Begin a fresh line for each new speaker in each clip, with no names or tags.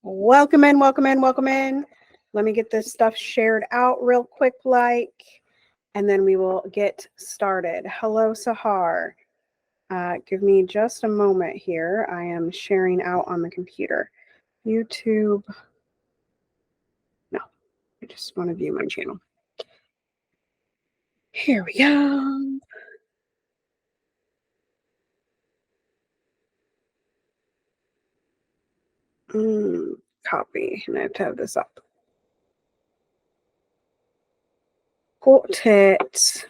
Welcome in, welcome in, welcome in. Let me get this stuff shared out real quick, and then we will get started. Hello, Sahar. Give me just a moment here. I am sharing out on the computer. YouTube. No, I just want to view my channel. Here we go. Copy, and I have to have this up. Got it. Got it,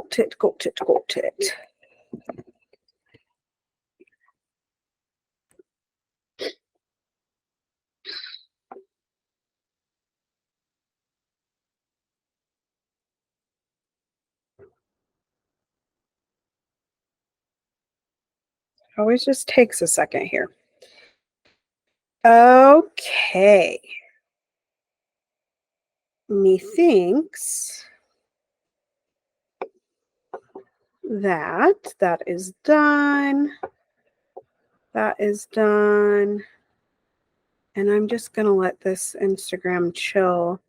got it, got it. Always just takes a second here. Okay. Methinks that is done. That is done. And I'm just going to let this Instagram chill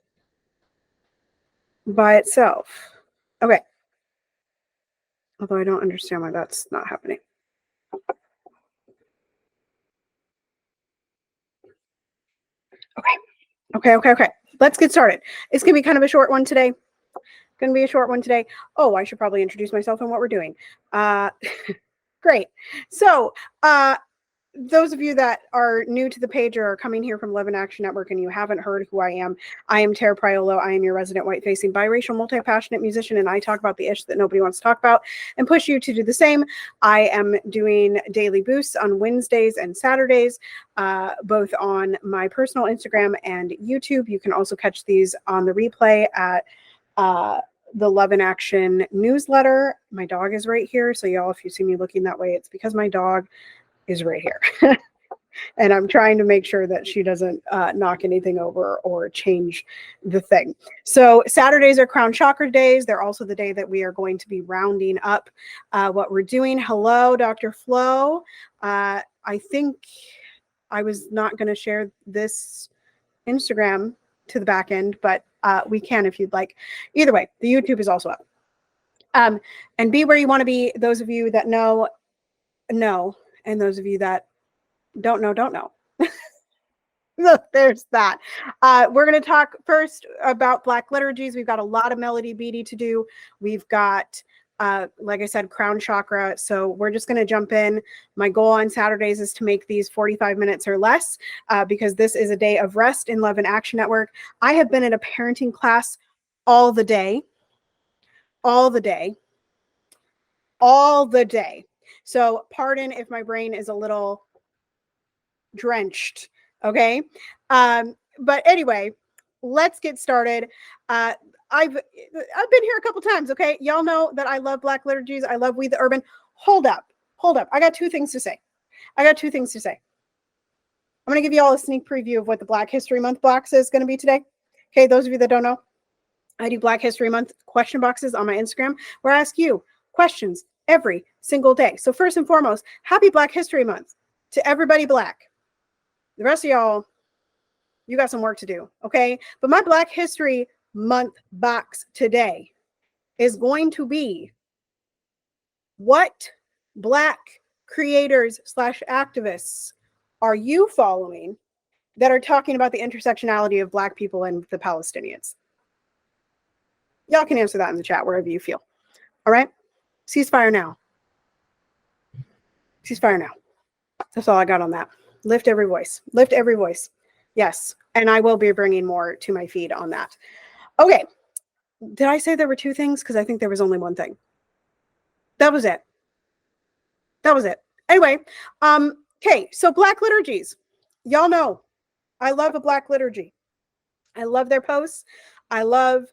by itself. Okay. Although I don't understand why that's not happening. Okay. Let's get started. It's going to be kind of a short one today. Oh, I should probably introduce myself and what we're doing. Great. So, those of you that are new to the page or are coming here from Love in Action Network and you haven't heard who I am Tara Priolo. I am your resident white-facing biracial multi-passionate musician, and I talk about the ish that nobody wants to talk about and push you to do the same. I am doing daily boosts on Wednesdays and Saturdays, both on my personal Instagram and YouTube. You can also catch these on the replay at the Love in Action newsletter. My dog is right here, so y'all, if you see me looking that way, it's because my dog is right here. And I'm trying to make sure that she doesn't knock anything over or change the thing. So Saturdays are Crown Chakra days. They're also the day that we are going to be rounding up what we're doing. Hello, Dr. Flo. I think I was not going to share this Instagram to the back end, but we can if you'd like. Either way, the YouTube is also up. And be where you want to be. Those of you that know. And those of you that don't know. Look, there's that. We're going to talk first about Black liturgies. We've got a lot of melody beady to do. We've got, like I said, crown chakra. So we're just going to jump in. My goal on Saturdays is to make these 45 minutes or less because this is a day of rest in Love and Action Network. I have been in a parenting class all the day. So pardon if my brain is a little drenched. Okay. But anyway, let's get started. I've been here a couple times. Okay. Y'all know that I love Black liturgies. I love We the Urban. Hold up. I got two things to say. I'm going to give you all a sneak preview of what the Black History Month box is going to be today. Okay. Those of you that don't know, I do Black History Month question boxes on my Instagram where I ask you questions every single day. So first and foremost, happy Black History Month to everybody Black. The rest of y'all, you got some work to do, okay? But my Black History Month box today is going to be what Black creators / activists are you following that are talking about the intersectionality of Black people and the Palestinians? Y'all can answer that in the chat wherever you feel. All right? Ceasefire now. That's all I got on that. Lift every voice. Yes. And I will be bringing more to my feed on that. Okay. Did I say there were two things? Because I think there was only one thing. That was it. Anyway, okay. So Black liturgies. Y'all know I love a Black liturgy. I love their posts. I love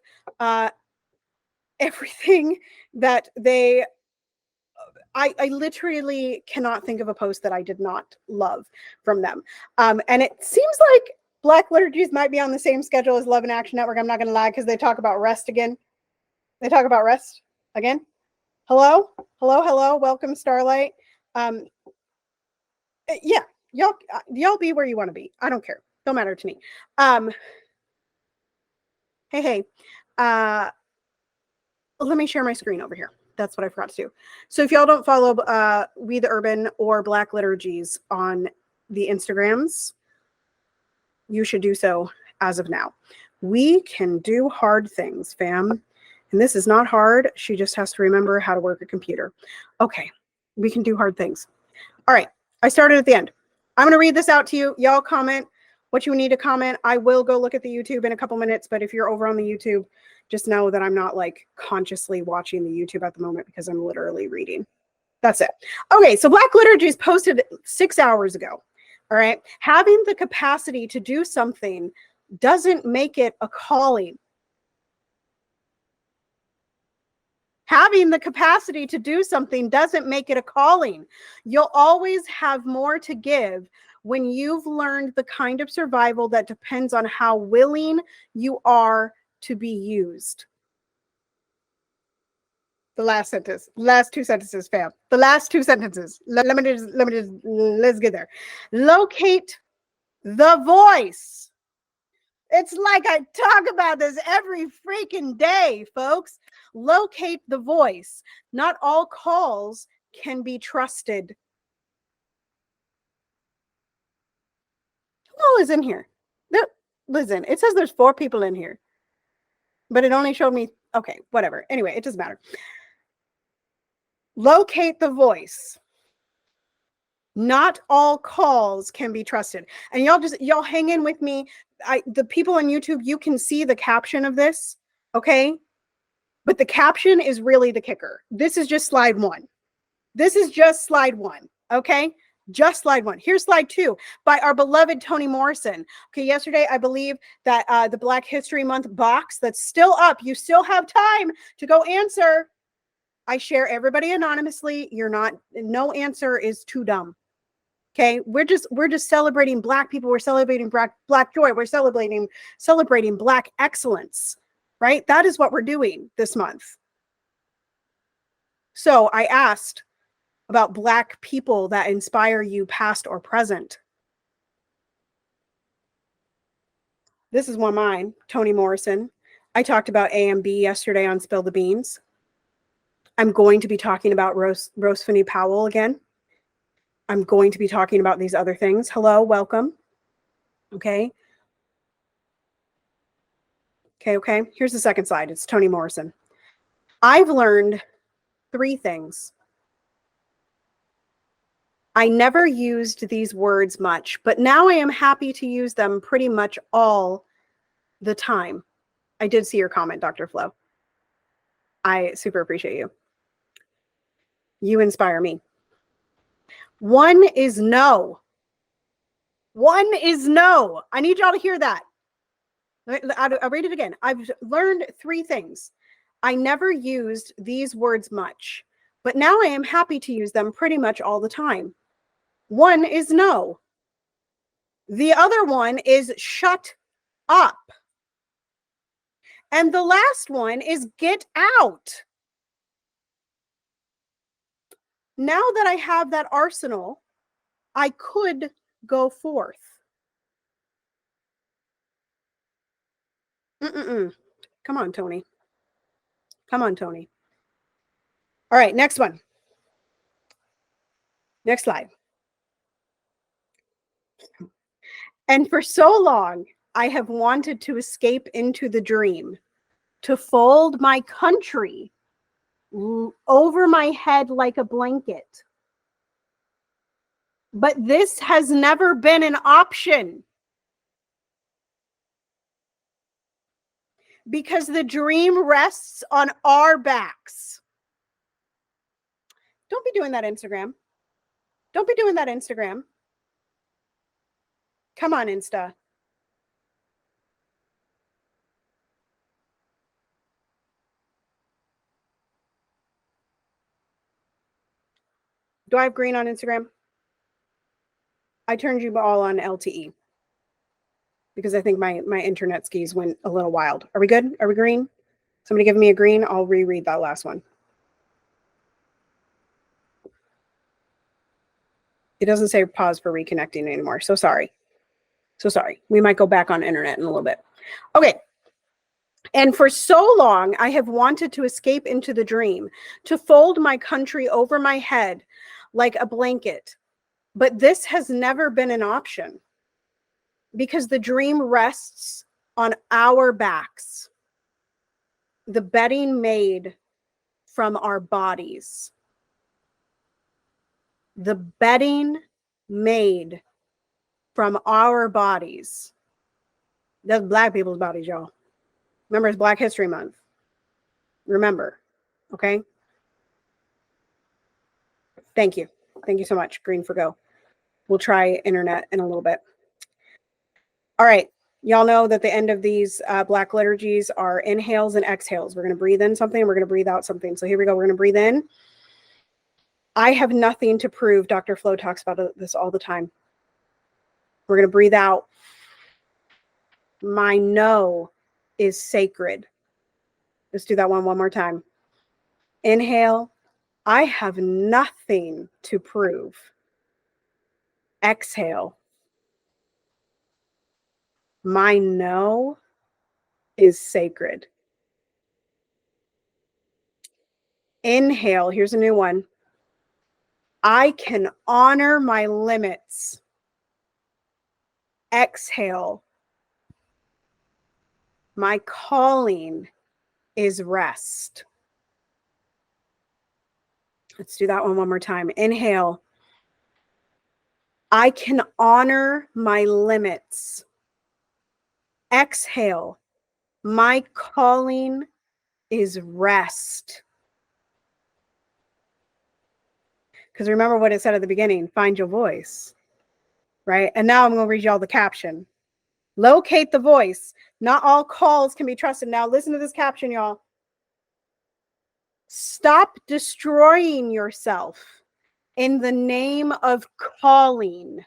everything that they... I literally cannot think of a post that I did not love from them. And it seems like Black liturgies might be on the same schedule as Love and Action Network. I'm not going to lie, because they talk about rest again. Hello. Welcome, Starlight. Yeah. Y'all be where you want to be. I don't care. Don't matter to me. Hey. Let me share my screen over here. That's what I forgot to do. So if y'all don't follow We the Urban or Black Liturgies on the Instagrams, you should do so as of now. We can do hard things, fam. And this is not hard. She just has to remember how to work a computer. Okay, we can do hard things. All right, I started at the end. I'm going to read this out to you. Y'all comment what you need to comment. I will go look at the YouTube in a couple minutes, but if you're over on the YouTube, just know that I'm not like consciously watching the YouTube at the moment because I'm literally reading. That's it. Okay, so Black Liturgies posted 6 hours ago. All right, having the capacity to do something doesn't make it a calling. Having the capacity to do something doesn't make it a calling. You'll always have more to give when you've learned the kind of survival that depends on how willing you are to be used. The last sentence, last two sentences, fam. The last two sentences. Let's get there. Locate the voice. It's like I talk about this every freaking day, folks. Locate the voice. Not all calls can be trusted. Who all is in here? Listen, it says there's 4 people in here, but it only showed me. Okay, whatever. Anyway, it doesn't matter. Locate the voice. Not all calls can be trusted. And y'all hang in with me. The people on YouTube, you can see the caption of this, okay? But the caption is really the kicker. This is just slide 1. This is just slide 1, okay? Just slide 1. Here's slide 2 by our beloved Toni Morrison. Okay, yesterday, I believe that the Black History Month box that's still up, you still have time to go answer. I share everybody anonymously. No answer is too dumb. Okay, we're just celebrating Black people. We're celebrating Black joy. We're celebrating Black excellence, right? That is what we're doing this month. So I asked about Black people that inspire you, past or present. This is one of mine, Toni Morrison. I talked about AMB yesterday on Spill the Beans. I'm going to be talking about Rosefinny Powell again. I'm going to be talking about these other things. Hello, welcome. Okay. Here's the second slide. It's Toni Morrison. I've learned 3 things. I never used these words much, but now I am happy to use them pretty much all the time. I did see your comment, Dr. Flo. I super appreciate you. You inspire me. 1 is no. 1 is no. I need y'all to hear that. I'll read it again. I've learned 3 things. I never used these words much, but now I am happy to use them pretty much all the time. 1 is no. The other one is shut up. And the last one is get out. Now that I have that arsenal, I could go forth. Come on, Toni. Come on, Toni. All right, next one. Next slide. And for so long, I have wanted to escape into the dream, to fold my country over my head like a blanket. But this has never been an option. Because the dream rests on our backs. Don't be doing that, Instagram. Don't be doing that, Instagram. Come on, Insta. Do I have green on Instagram? I turned you all on LTE because I think my internet skis went a little wild. Are we good? Are we green? Somebody give me a green. I'll reread that last one. It doesn't say pause for reconnecting anymore. So sorry. So sorry. We might go back on internet in a little bit. Okay. And for so long, I have wanted to escape into the dream, to fold my country over my head like a blanket. But this has never been an option because the dream rests on our backs, the bedding made from our bodies. The bedding made from our bodies. That's Black people's bodies, y'all. Remember, it's Black History Month. Remember, okay? Thank you. Thank you so much, Green for Go. We'll try internet in a little bit. All right. Y'all know that the end of these Black liturgies are inhales and exhales. We're going to breathe in something and we're going to breathe out something. So here we go. We're going to breathe in. I have nothing to prove. Dr. Flo talks about this all the time. We're going to breathe out. My no is sacred. Let's do that one more time. Inhale. I have nothing to prove. Exhale. My no is sacred. Inhale. Here's a new one. I can honor my limits. Exhale. My calling is rest. Let's do that one more time. Inhale. I can honor my limits. Exhale. My calling is rest. Because remember what it said at the beginning, find your voice, right? And now I'm going to read y'all the caption. Locate the voice. Not all calls can be trusted. Now listen to this caption, y'all. Stop destroying yourself in the name of calling.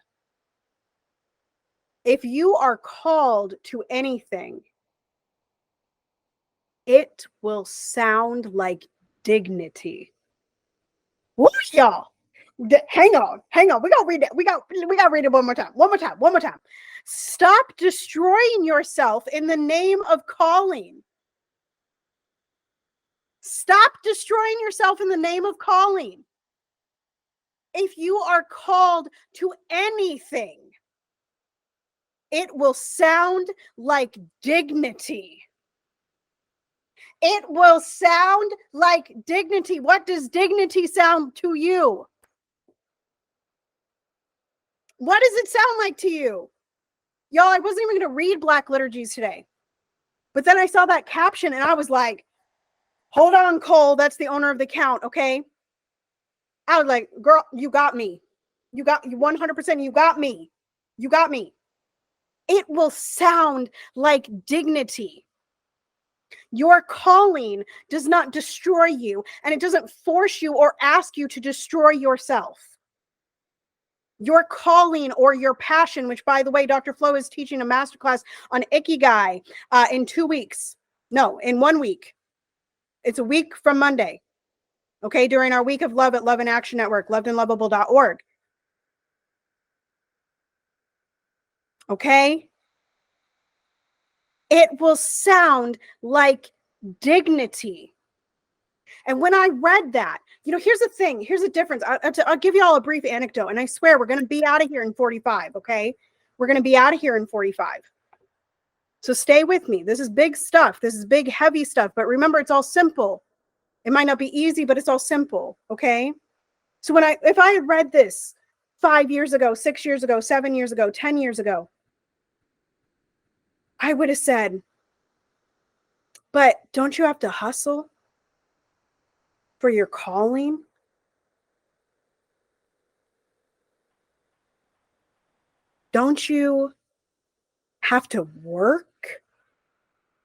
If you are called to anything, it will sound like dignity. Woo, y'all. Hang on. We gotta read it. We gotta read it one more time. Stop destroying yourself in the name of calling. Stop destroying yourself in the name of calling. If you are called to anything, it will sound like dignity. It will sound like dignity. What does dignity sound to you? What does it sound like to you? Y'all, I wasn't even going to read Black liturgies today. But then I saw that caption and I was like, hold on, Cole. That's the owner of the account, okay? I was like, girl, you got me. You 100%. You got me. You got me. It will sound like dignity. Your calling does not destroy you, and it doesn't force you or ask you to destroy yourself. Your calling or your passion, which, by the way, Dr. Flo is teaching a masterclass on Ikigai in 2 weeks. No, in 1 week. It's a week from Monday. Okay, during our week of love at Love in Action Network, lovedandlovable.org. Okay? It will sound like dignity. And when I read that, here's the thing. Here's the difference. I'll give you all a brief anecdote. And I swear we're going to be out of here in 45, okay? We're going to be out of here in 45. So stay with me. This is big stuff. This is big, heavy stuff. But remember, it's all simple. It might not be easy, but it's all simple, okay? So if I had read this 5 years ago, 6 years ago, 7 years ago, 10 years ago, I would have said, but don't you have to hustle for your calling? Don't you have to work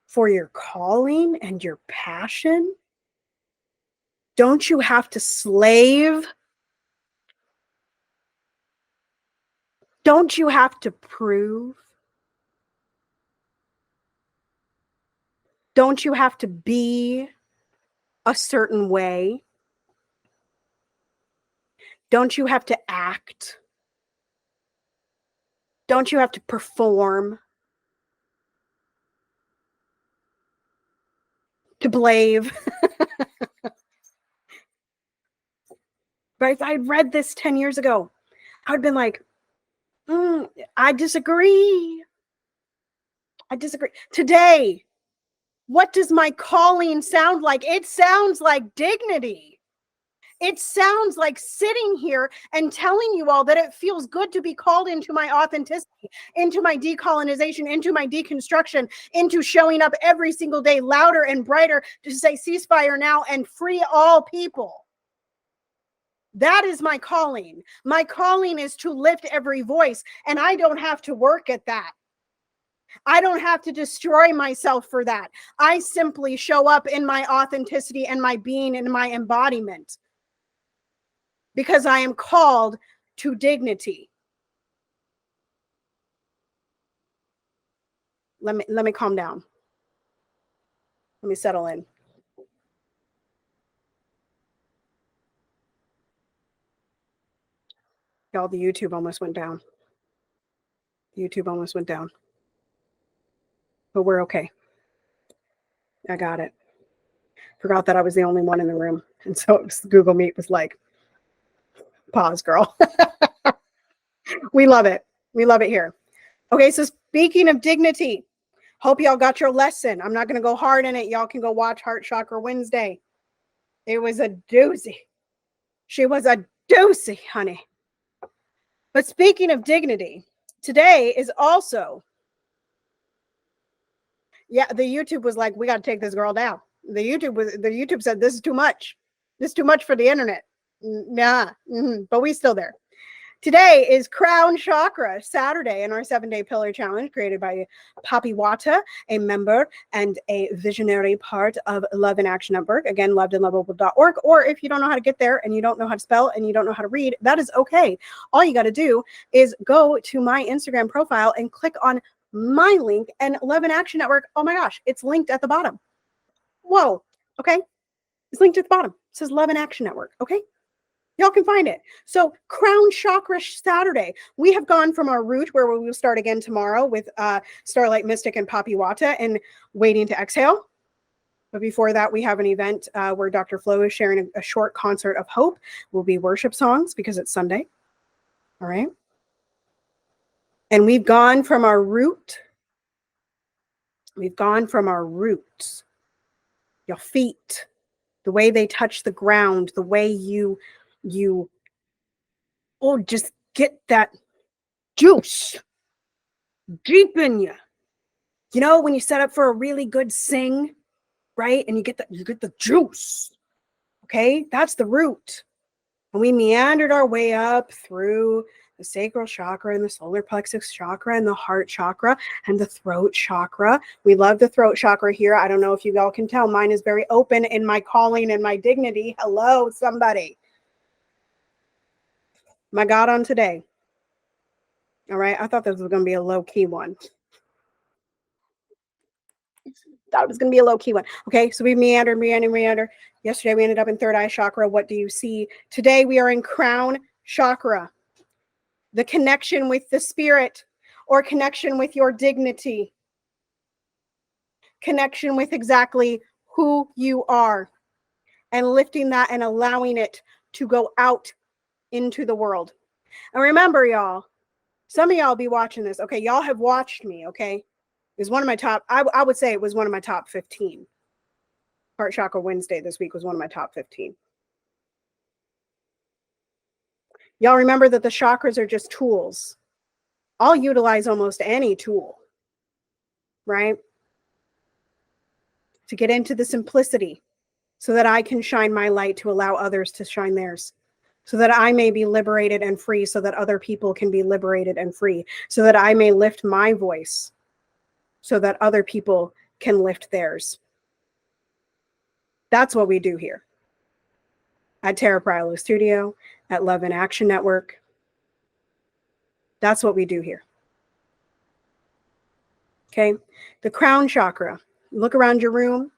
for your calling and your passion? Don't you have to slave? Don't you have to prove? Don't you have to be a certain way? Don't you have to act Don't you have to perform? To blave? But if I'd read this 10 years ago, I'd been like, I disagree. I disagree. Today, what does my calling sound like? It sounds like dignity. It sounds like sitting here and telling you all that it feels good to be called into my authenticity, into my decolonization, into my deconstruction, into showing up every single day louder and brighter to say ceasefire now and free all people. That is my calling. My calling is to lift every voice, and I don't have to work at that. I don't have to destroy myself for that. I simply show up in my authenticity and my being and my embodiment because I am called to dignity. Let me calm down. Let me settle in. Y'all, the YouTube almost went down. YouTube almost went down. But we're okay. I got it. Forgot that I was the only one in the room. And so Google Meet was like, pause, girl. We love it. We love it here. Okay, so speaking of dignity, hope y'all got your lesson. I'm not going to go hard in it. Y'all can go watch Heart Chakra Wednesday. It was a doozy. She was a doozy, honey. But speaking of dignity, today is also, the YouTube was like, we got to take this girl down. The YouTube said, this is too much. This is too much for the internet. Nah, but we still there. Today is Crown Chakra Saturday in our 7-day pillar challenge created by Poppy Wata, a member and a visionary part of Love in Action Network. Again, lovedandlovable.org. Or if you don't know how to get there and you don't know how to spell and you don't know how to read, that is okay. All you got to do is go to my Instagram profile and click on my link and Love in Action Network. Oh my gosh, it's linked at the bottom. Whoa. Okay. It's linked at the bottom. It says Love in Action Network. Okay. Y'all can find it. So Crown Chakra Saturday. We have gone from our root where we will start again tomorrow with Starlight Mystic and Poppy Wata and Waiting to Exhale. But before that, we have an event where Dr. Flo is sharing a short concert of hope. Will be worship songs because it's Sunday. All right. And we've gone from our root. We've gone from our roots. Your feet, the way they touch the ground, the way you just get that juice deep in you. You know, when you set up for a really good sing, right? And you get the juice. Okay, that's the root. And we meandered our way up through the sacral chakra and the solar plexus chakra and the heart chakra and the throat chakra. We love the throat chakra here. I don't know if you all can tell. Mine is very open in my calling and my dignity. Hello, somebody. My God on today. All right. I thought this was going to be a low-key one. Thought it was going to be a low-key one. Okay. So we meander. Yesterday we ended up in third eye chakra. What do you see? Today we are in crown chakra. The connection with the spirit or connection with your dignity. Connection with exactly who you are and lifting that and allowing it to go out into the world. And remember, y'all, some of y'all be watching this. Okay, y'all have watched me, okay? It was one of my top, I would say it was one of my top 15. Heart Chakra Wednesday this week was one of my top 15. Y'all remember that the chakras are just tools. I'll utilize almost any tool, right? To get into the simplicity so that I can shine my light to allow others to shine theirs. So that I may be liberated and free, so that other people can be liberated and free, so that I may lift my voice, so that other people can lift theirs. That's what we do here at Terra Prilo Studio, at Love in Action Network. That's what we do here. Okay, the crown chakra. Look around your room.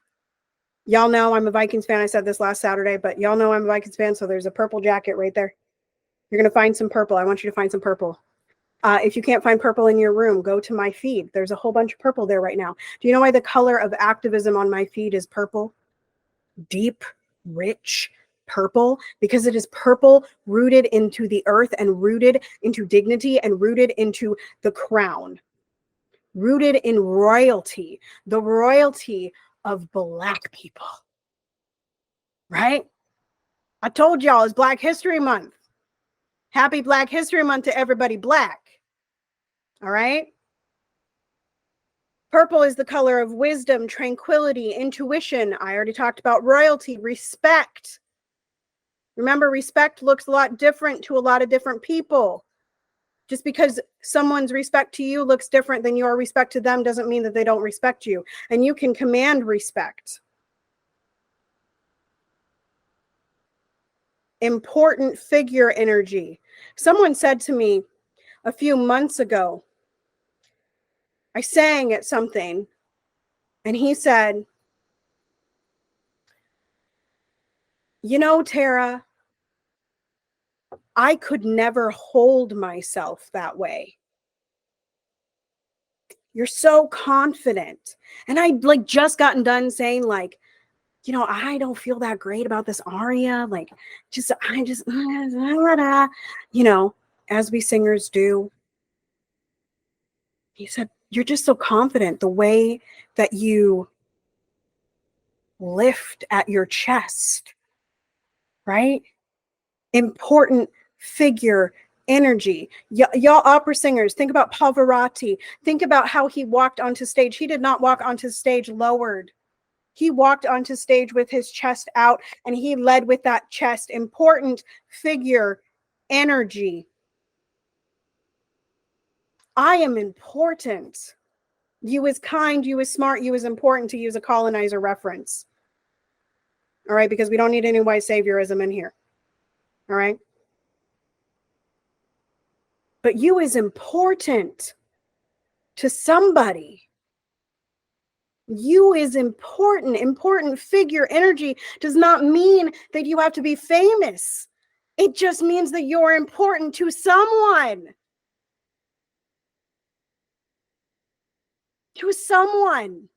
Y'all know I'm a Vikings fan. I said this last Saturday, but y'all know I'm a Vikings fan, so there's a purple jacket right there. You're going to find some purple. I want you to find some purple. If you can't find purple in your room, go to my feed. There's a whole bunch of purple there right now. Do you know why the color of activism on my feed is purple? Deep, rich purple, because it is purple rooted into the earth and rooted into dignity and rooted into the crown, rooted in royalty, the royalty of Black people, right? I told y'all it's Black History Month. Happy Black History Month to everybody Black. All right? Purple is the color of wisdom, tranquility, intuition. I already talked about royalty, respect. Remember, respect looks a lot different to a lot of different people. Just because someone's respect to you looks different than your respect to them doesn't mean that they don't respect you. And you can command respect. Important figure energy. Someone said to me a few months ago, I sang at something, and he said, you know, Tara, I could never hold myself that way. You're so confident. And I'd like just gotten done saying like, you know, I don't feel that great about this aria. Like, you know, as we singers do. He said, you're just so confident. The way that you lift at your chest, right? Important figure energy. Y'all opera singers, think about Pavarotti. Think about how he walked onto stage. He did not walk onto stage lowered. He walked onto stage with his chest out and he led with that chest. Important figure energy. I am important. You is kind, you is smart, you is important, to use a colonizer reference. All right, because we don't need any white saviorism in here. All right. But you is important to somebody. You is important. Important figure energy does not mean that you have to be famous. It just means that you're important to someone. To someone.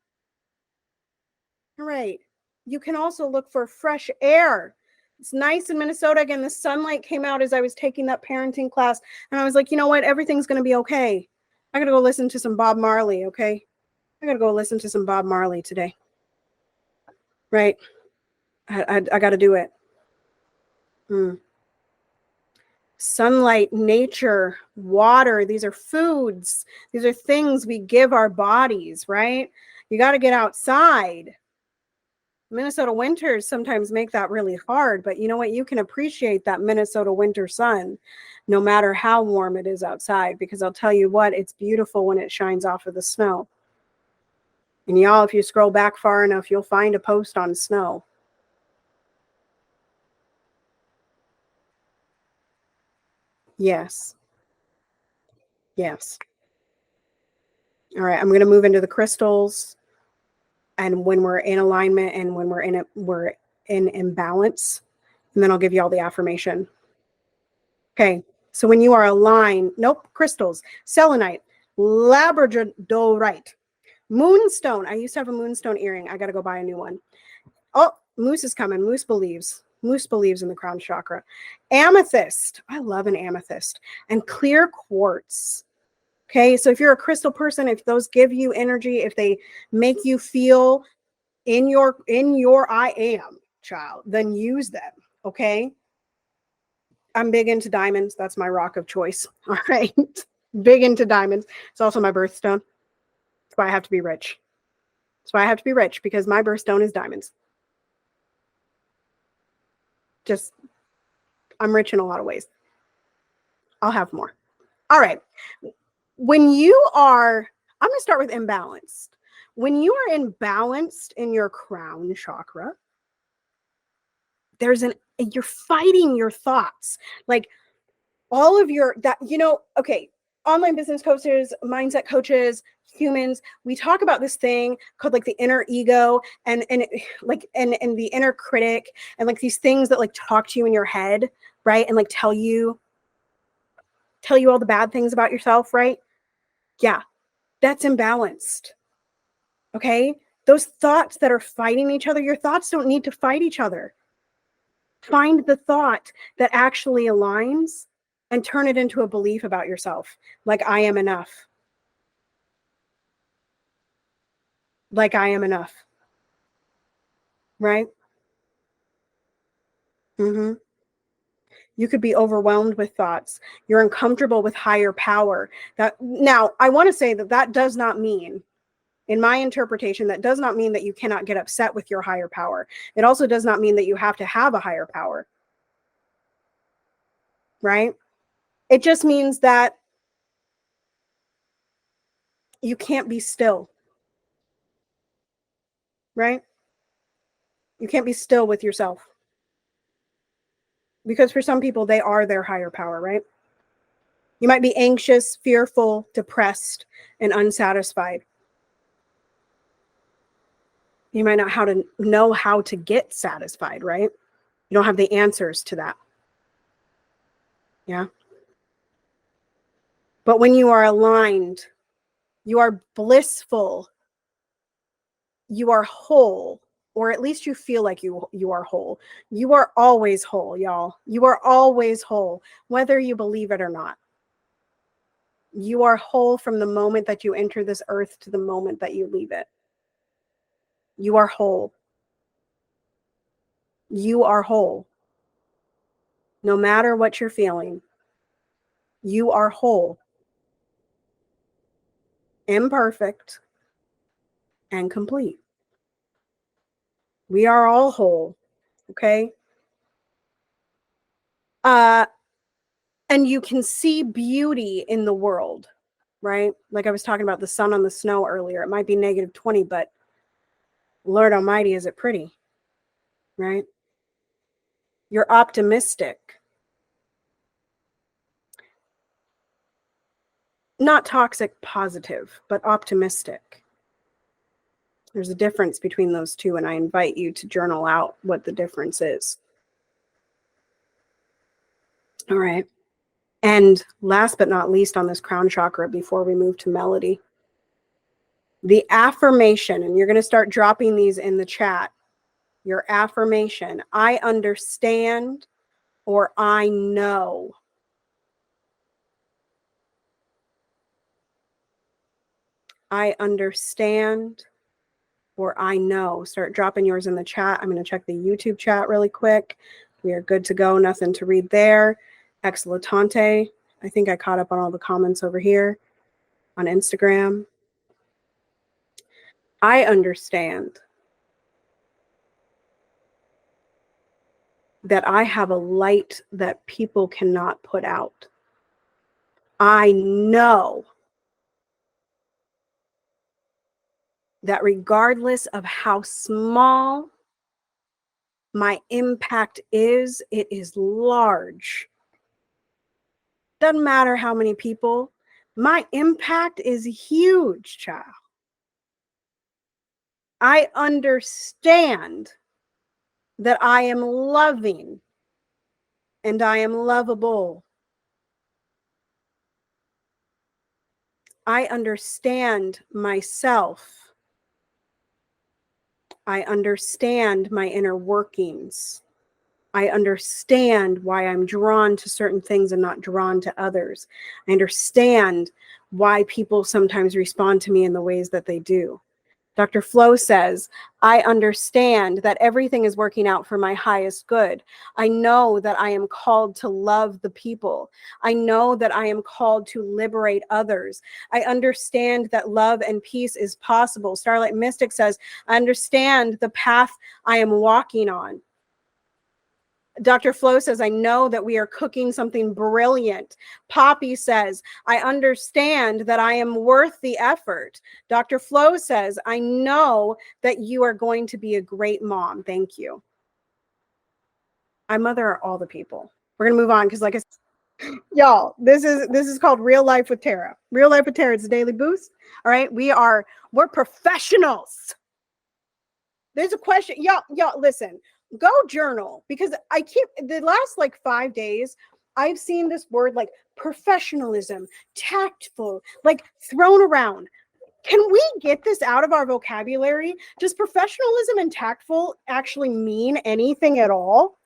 All right. You can also look for fresh air. It's nice in Minnesota. Again, the sunlight came out as I was taking that parenting class. And I was like, you know what? Everything's going to be okay. I got to go listen to some Bob Marley, okay? I got to go listen to some Bob Marley today. Right? I got to do it. Sunlight, nature, water. These are foods. These are things we give our bodies, right? You got to get outside. Minnesota winters sometimes make that really hard, but you know what? You can appreciate that Minnesota winter sun no matter how warm it is outside, because I'll tell you what, it's beautiful when it shines off of the snow. And y'all, if you scroll back far enough, you'll find a post on snow. Yes. Yes. All right, I'm going to move into the crystals. And when we're in alignment and when we're in imbalance, and then I'll give you all the affirmation. Okay, so when you are aligned, nope, crystals, selenite, labradorite, moonstone. I used to have a moonstone earring. I got to go buy a new one. Oh, Moose is coming. Moose believes. Moose believes in the crown chakra. Amethyst. I love an amethyst. And clear quartz. Okay, so if you're a crystal person, if those give you energy, if they make you feel in your I am child, then use them. Okay. I'm big into diamonds. That's my rock of choice. All right. Big into diamonds. It's also my birthstone. That's why I have to be rich. That's why I have to be rich, because my birthstone is diamonds. Just, I'm rich in a lot of ways. I'll have more. All right. When you are, I'm going to start with imbalanced. When you are imbalanced in your crown chakra, you're fighting your thoughts. Like all of your, that, you know, okay, online business coaches, mindset coaches, humans, we talk about this thing called like the inner ego and the inner critic, and like these things that like talk to you in your head, right? And like tell you tell you all the bad things about yourself, right? Yeah, that's imbalanced. Okay? Those thoughts that are fighting each other, your thoughts don't need to fight each other. Find the thought that actually aligns and turn it into a belief about yourself. Like, I am enough. Like, I am enough. Right? Mm-hmm. You could be overwhelmed with thoughts. You're uncomfortable with higher power. Now, I want to say that does not mean, in my interpretation, that does not mean that you cannot get upset with your higher power. It also does not mean that you have to have a higher power. Right? It just means that you can't be still. Right? You can't be still with yourself. Because for some people, they are their higher power, right? You might be anxious, fearful, depressed, and unsatisfied. You might not know how to get satisfied, right? You don't have the answers to that. Yeah. But when you are aligned, you are blissful, you are whole, or at least you feel like you are whole. You are always whole, y'all. You are always whole, whether you believe it or not. You are whole from the moment that you enter this earth to the moment that you leave it. You are whole. You are whole. No matter what you're feeling, you are whole, imperfect, and complete. We are all whole, okay? And you can see beauty in the world, right? Like I was talking about the sun on the snow earlier. It might be -20, but Lord Almighty, is it pretty, right? You're optimistic. Not toxic positive, but optimistic. There's a difference between those two, and I invite you to journal out what the difference is. All right. And last but not least on this crown chakra, before we move to melody, the affirmation, and you're going to start dropping these in the chat. Your affirmation: I understand, or I know. I understand, or I know. Start dropping yours in the chat. I'm going to check the YouTube chat really quick. We are good to go. Nothing to read there. Exlatante. I think I caught up on all the comments over here on Instagram. I understand that I have a light that people cannot put out. I know that regardless of how small my impact is, it is large. Doesn't matter how many people, my impact is huge, child. I understand that I am loving and I am lovable. I understand myself. I understand my inner workings. I understand why I'm drawn to certain things and not drawn to others. I understand why people sometimes respond to me in the ways that they do. Dr. Flo says, I understand that everything is working out for my highest good. I know that I am called to love the people. I know that I am called to liberate others. I understand that love and peace is possible. Starlight Mystic says, I understand the path I am walking on. Dr. Flo says, I know that we are cooking something brilliant. Poppy says, I understand that I am worth the effort. Dr. Flo says, I know that you are going to be a great mom. Thank you. I mother all the people. We're going to move on because, like I said, y'all, this is called Real Life with Tara. Real Life with Tara. It's a daily boost. All right. We're professionals. There's a question. Y'all, listen, go journal, because I keep the last like 5 days, I've seen this word like professionalism, tactful, like thrown around. Can we get this out of our vocabulary? Does professionalism and tactful actually mean anything at all?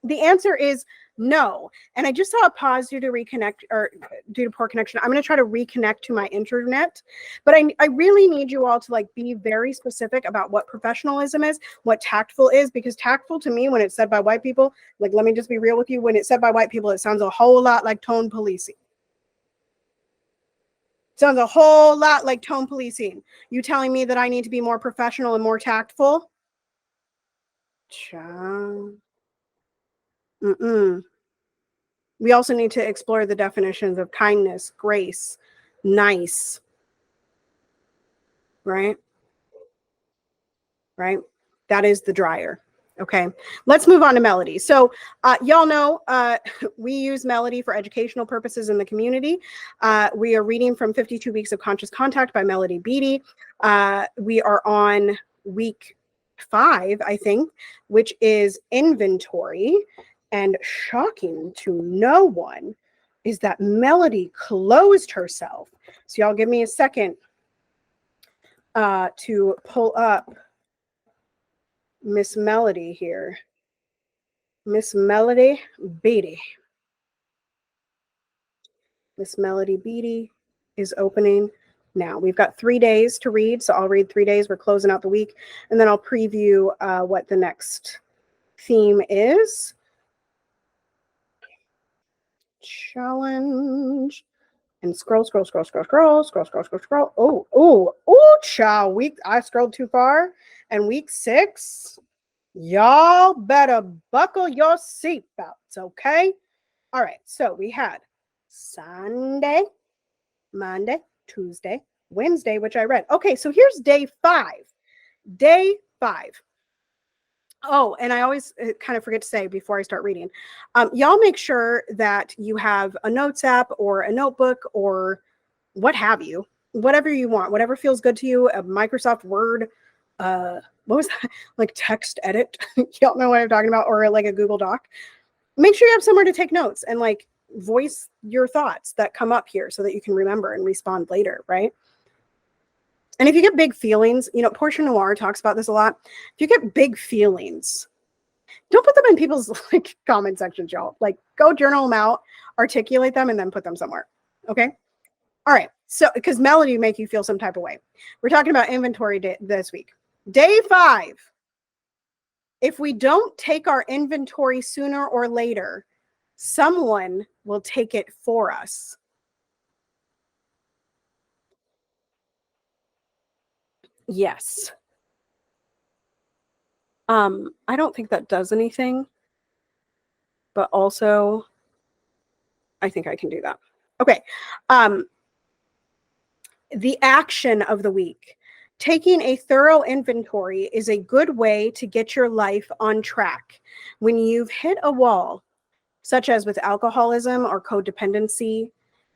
The answer is no. And I just saw a pause due to reconnect, or due to poor connection. I'm going to try to reconnect to my internet, but I really need you all to like be very specific about what professionalism is, what tactful is, because tactful to me, when it's said by white people, like, let me just be real with you. When it's said by white people, it sounds a whole lot like tone policing. Sounds a whole lot like tone policing. You telling me that I need to be more professional and more tactful? Mm-mm. We also need to explore the definitions of kindness, grace, nice, right? Right? That is the dryer. Okay, let's move on to Melody. So y'all know we use Melody for educational purposes in the community. We are reading from 52 Weeks of Conscious Contact by Melody Beattie. We are on week 5, I think, which is inventory. And shocking to no one is that Melody closed herself. So y'all give me a second to pull up Miss Melody here. Miss Melody Beattie. Miss Melody Beattie is opening now. We've got 3 days to read, so I'll read 3 days. We're closing out the week, and then I'll preview what the next theme is. Challenge. And scroll. Oh, child. I scrolled too far. And week 6, y'all better buckle your seatbelts, okay? All right, so we had Sunday, Monday, Tuesday, Wednesday, which I read. Okay, so here's day 5. Day 5. Oh, and I always kind of forget to say before I start reading, y'all make sure that you have a notes app or a notebook or what have you, whatever you want, whatever feels good to you, a Microsoft Word, what was that? Like text edit. Y'all know what I'm talking about, or like a Google Doc. Make sure you have somewhere to take notes and like voice your thoughts that come up here so that you can remember and respond later, right? And if you get big feelings, you know, Portia Noir talks about this a lot. If you get big feelings, don't put them in people's like comment sections, y'all. Like, go journal them out, articulate them, and then put them somewhere. Okay. All right. So, because Melody make you feel some type of way. We're talking about inventory this week. Day 5. If we don't take our inventory sooner or later, someone will take it for us. Yes. I don't think that does anything, but also I think I can do that. Okay. The action of the week. Taking a thorough inventory is a good way to get your life on track. When you've hit a wall, such as with alcoholism or codependency,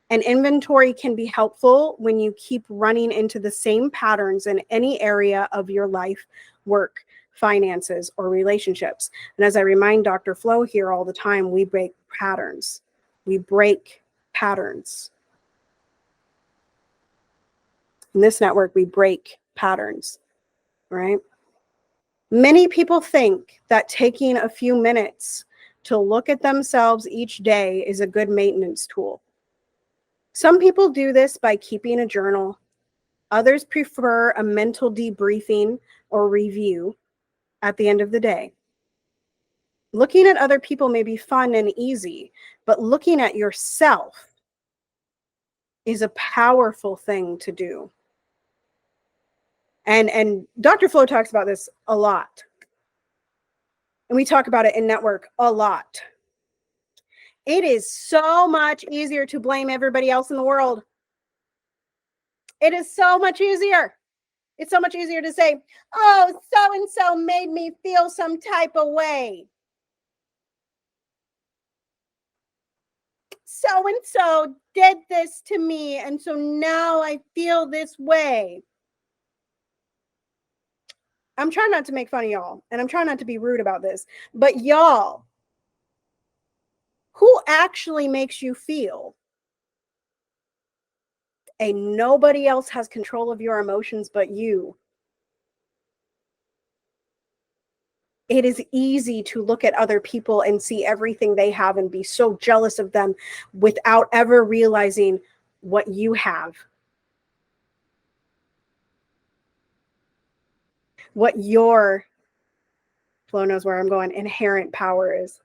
an inventory can be helpful when you keep running into the same patterns in any area of your life, work, finances, or relationships. And as I remind Dr. Flo here all the time, we break patterns. We break patterns. In this network, we break patterns, right? Many people think that taking a few minutes to look at themselves each day is a good maintenance tool. Some people do this by keeping a journal. Others prefer a mental debriefing or review at the end of the day. Looking at other people may be fun and easy, but looking at yourself is a powerful thing to do. And Dr. Flo talks about this a lot. And we talk about it in network a lot. It is so much easier to blame everybody else in the world. It is so much easier. It's so much easier to say, oh, so-and-so made me feel some type of way. So-and-so did this to me, and so now I feel this way. I'm trying not to make fun of y'all, and I'm trying not to be rude about this, but y'all, Who actually makes you feel? And nobody else has control of your emotions but you. It is easy to look at other people and see everything they have and be so jealous of them without ever realizing what you have, what your, Flo knows where I'm going, inherent power is,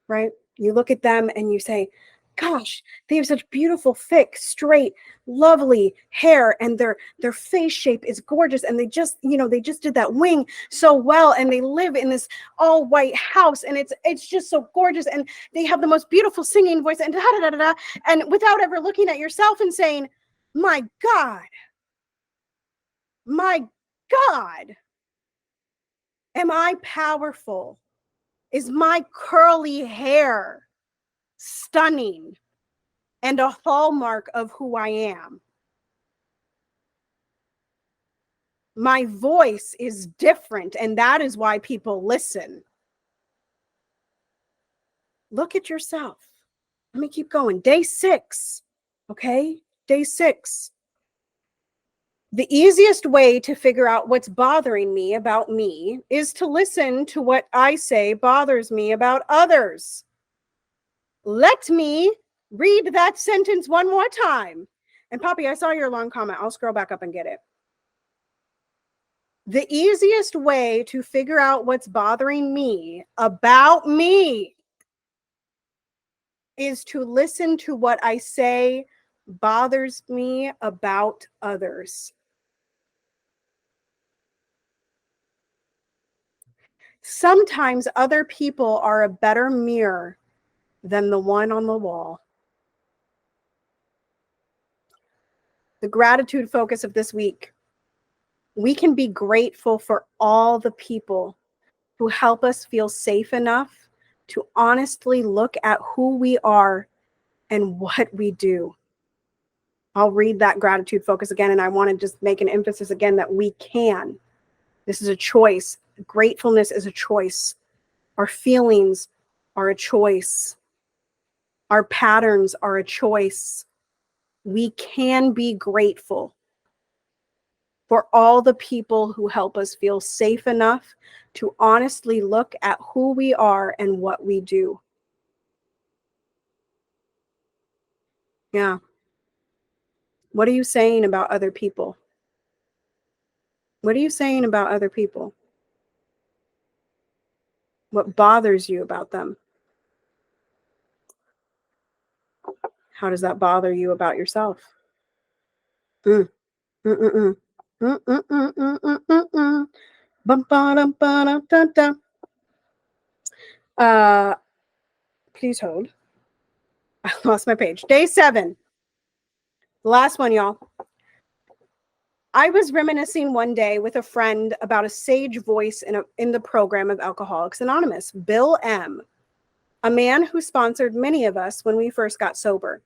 right? You look at them and you say, gosh, they have such beautiful, thick, straight, lovely hair, and their face shape is gorgeous, and they just, they just did that wing so well, and they live in this all white house, and it's just so gorgeous, and they have the most beautiful singing voice, and da da da da da, and without ever looking at yourself and saying, my God, my God, am I powerful? Is my curly hair stunning and a hallmark of who I am? My voice is different, and that is why people listen. Look at yourself. Let me keep going. Day 6. Okay? Day 6. The easiest way to figure out what's bothering me about me is to listen to what I say bothers me about others. Let me read that sentence one more time. And Poppy, I saw your long comment. I'll scroll back up and get it. The easiest way to figure out what's bothering me about me is to listen to what I say bothers me about others. Sometimes other people are a better mirror than the one on the wall. The gratitude focus of this week. We can be grateful for all the people who help us feel safe enough to honestly look at who we are and what we do. I'll read that gratitude focus again, and I want to just make an emphasis again that we can. This is a choice. Gratefulness is a choice. Our feelings are a choice. Our patterns are a choice. We can be grateful for all the people who help us feel safe enough to honestly look at who we are and what we do. Yeah. What are you saying about other people? What are you saying about other people? What bothers you about them? How does that bother you about yourself? Mm, mm, mm, mm. Mm, mm, mm, mm, mm, mm, mm. Bum, ba, dum, ba, dum, dum, dum. Please hold. I lost my page. Day 7. The last one, y'all. I was reminiscing one day with a friend about a sage voice in the program of Alcoholics Anonymous, Bill M., a man who sponsored many of us when we first got sober.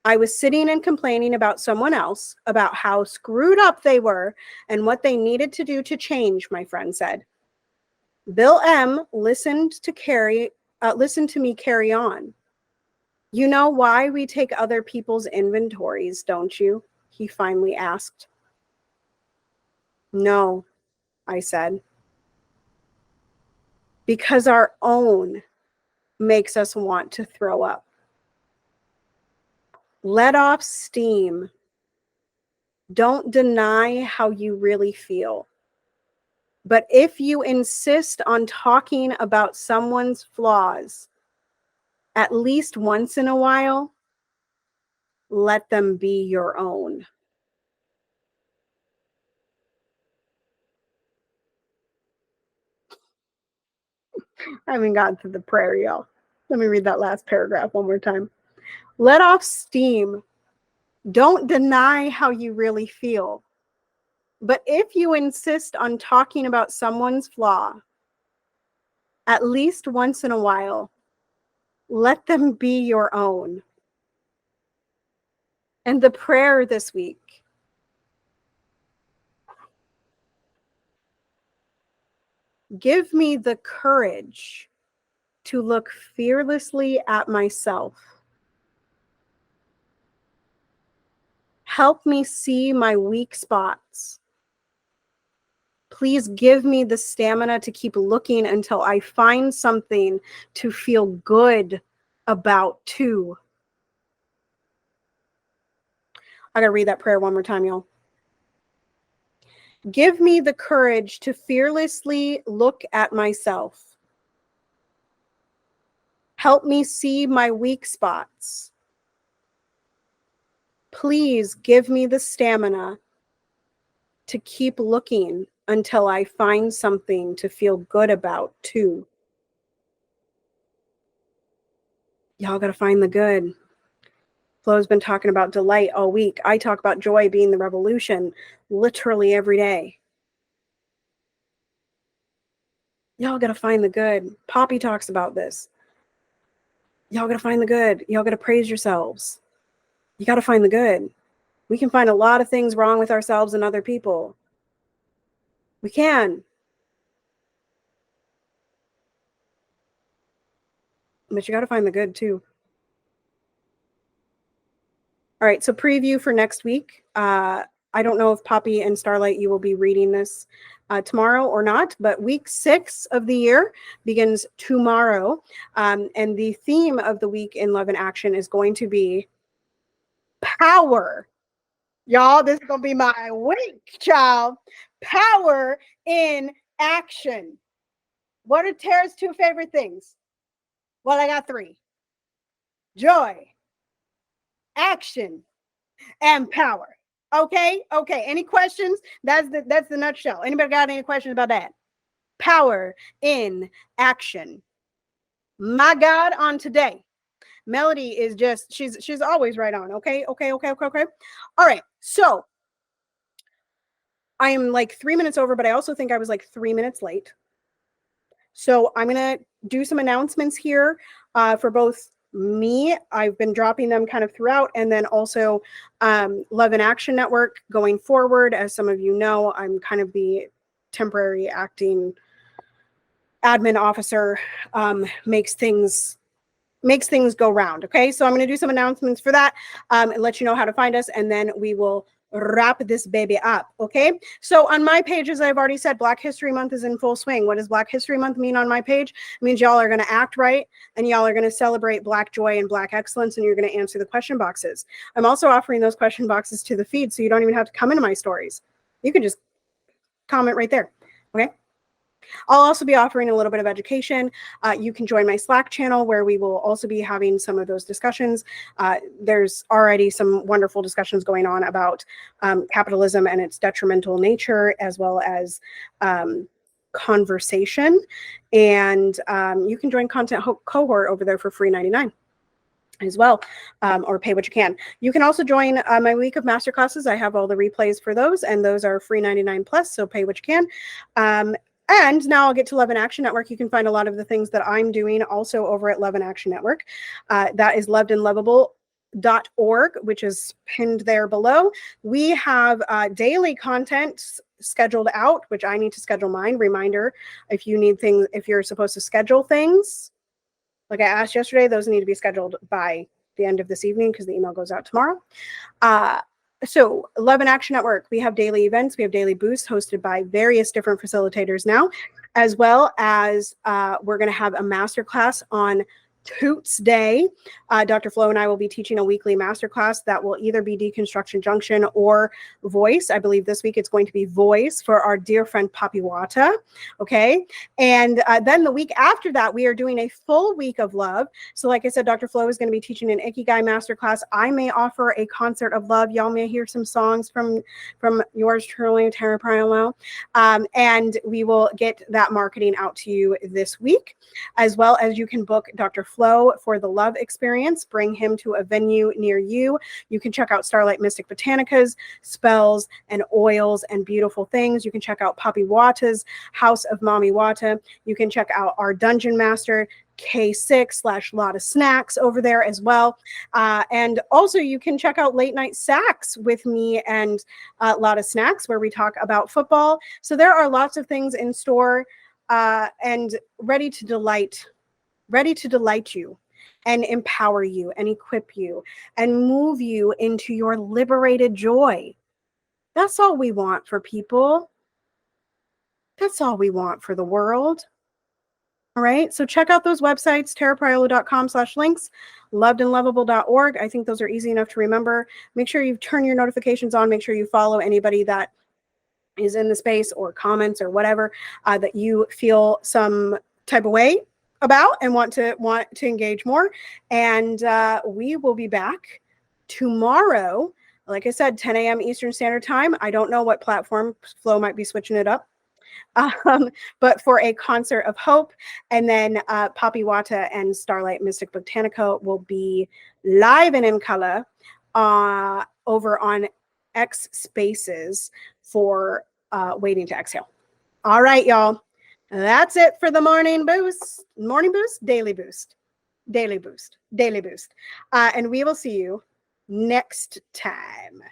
I was sitting and complaining about someone else, about how screwed up they were and what they needed to do to change, my friend said. Bill M. listened to me carry on. You know why we take other people's inventories, don't you? He finally asked. No, I said. Because our own makes us want to throw up. Let off steam. Don't deny how you really feel. But if you insist on talking about someone's flaws, at least once in a while, let them be your own. I haven't gotten to the prayer, y'all. Let me read that last paragraph one more time. Let off steam. Don't deny how you really feel. But if you insist on talking about someone's flaw, at least once in a while, let them be your own. And the prayer this week. Give me the courage to look fearlessly at myself. Help me see my weak spots. Please give me the stamina to keep looking until I find something to feel good about too. I gotta read that prayer one more time, y'all. Give me the courage to fearlessly look at myself. Help me see my weak spots. Please give me the stamina to keep looking until I find something to feel good about too. Y'all gotta find the good. Flo's been talking about delight all week. I talk about joy being the revolution literally every day. Y'all gotta find the good. Poppy talks about this. Y'all gotta find the good. Y'all gotta praise yourselves. You gotta find the good. We can find a lot of things wrong with ourselves and other people. We can. But you gotta find the good too. All right, so preview for next week. I don't know if Poppy and Starlight, you will be reading this tomorrow or not, but week 6 of the year begins tomorrow. And the theme of the week in Love and Action is going to be power. Y'all, this is going to be my week, child. Power in action. What are Tara's 2 favorite things? Well, I got 3. Joy, action, and power. Okay. Any questions? That's the nutshell. Anybody got any questions about that? Power in action. My God, on today. Melody is just, she's always right on. Okay. All right. So I am like 3 minutes over, but I also think I was like 3 minutes late. So I'm going to do some announcements here for both me. I've been dropping them kind of throughout, and then also Love and Action Network going forward. As some of you know, I'm kind of the temporary acting admin officer, makes things go round. Okay, so I'm going to do some announcements for that and let you know how to find us, and then we will wrap this baby up. Okay, so on my page, as I've already said, Black History Month is in full swing. What does Black History Month mean on my page? It means y'all are going to act right, and y'all are going to celebrate Black joy and Black excellence, and you're going to answer the question boxes. I'm also offering those question boxes to the feed, so you don't even have to come into my stories. You can just comment right there. Okay, I'll also be offering a little bit of education. You can join my Slack channel, where we will also be having some of those discussions. There's already some wonderful discussions going on about capitalism and its detrimental nature, as well as conversation. And you can join Content Cohort over there for free $99 as well, or pay what you can. You can also join my week of masterclasses. I have all the replays for those, and those are free $99 plus, so pay what you can. And now I'll get to Love and Action Network. You can find a lot of the things that I'm doing also over at Love and Action Network. That is lovedandlovable.org, which is pinned there below. We have daily content scheduled out, which I need to schedule mine. Reminder, if you need things, if you're supposed to schedule things, like I asked yesterday, those need to be scheduled by the end of this evening because the email goes out tomorrow. So Love and Action Network, we have daily events, we have daily boosts hosted by various different facilitators now, as well as we're going to have a masterclass on Toots Day. Dr. Flo and I will be teaching a weekly masterclass that will either be Deconstruction Junction or Voice. I believe this week it's going to be Voice for our dear friend Poppy Wata. Okay. And then the week after that, we are doing a full week of love. So like I said, Dr. Flo is going to be teaching an Ikigai masterclass. I may offer a concert of love. Y'all may hear some songs from yours truly, Tara Priolo. And we will get that marketing out to you this week, as well as you can book Dr. Flo for the love experience. Bring him to a venue near you. You can check out Starlight Mystic Botanicas, spells and oils and beautiful things. You can check out Poppy Wata's House of Mommy Wata. You can check out our Dungeon Master K6/Lot of Snacks over there as well. And also you can check out Late Night Sacks with me and Lot of Snacks, where we talk about football. So there are lots of things in store and ready to delight ready to delight you and empower you and equip you and move you into your liberated joy. That's all we want for people. That's all we want for the world. All right. So check out those websites, tarapriolo.com/links, lovedandlovable.org. I think those are easy enough to remember. Make sure you turn your notifications on. Make sure you follow anybody that is in the space or comments or whatever that you feel some type of way about and want to engage more. And we will be back tomorrow. Like I said, 10 a.m. Eastern Standard Time. I don't know what platform. Flo might be switching it up. But for a concert of hope. And then Poppy Wata and Starlight Mystic Botanica will be live and in color over on X Spaces for Waiting to Exhale. All right, y'all. That's it for the morning boost. Morning boost, daily boost, daily boost, daily boost. And we will see you next time.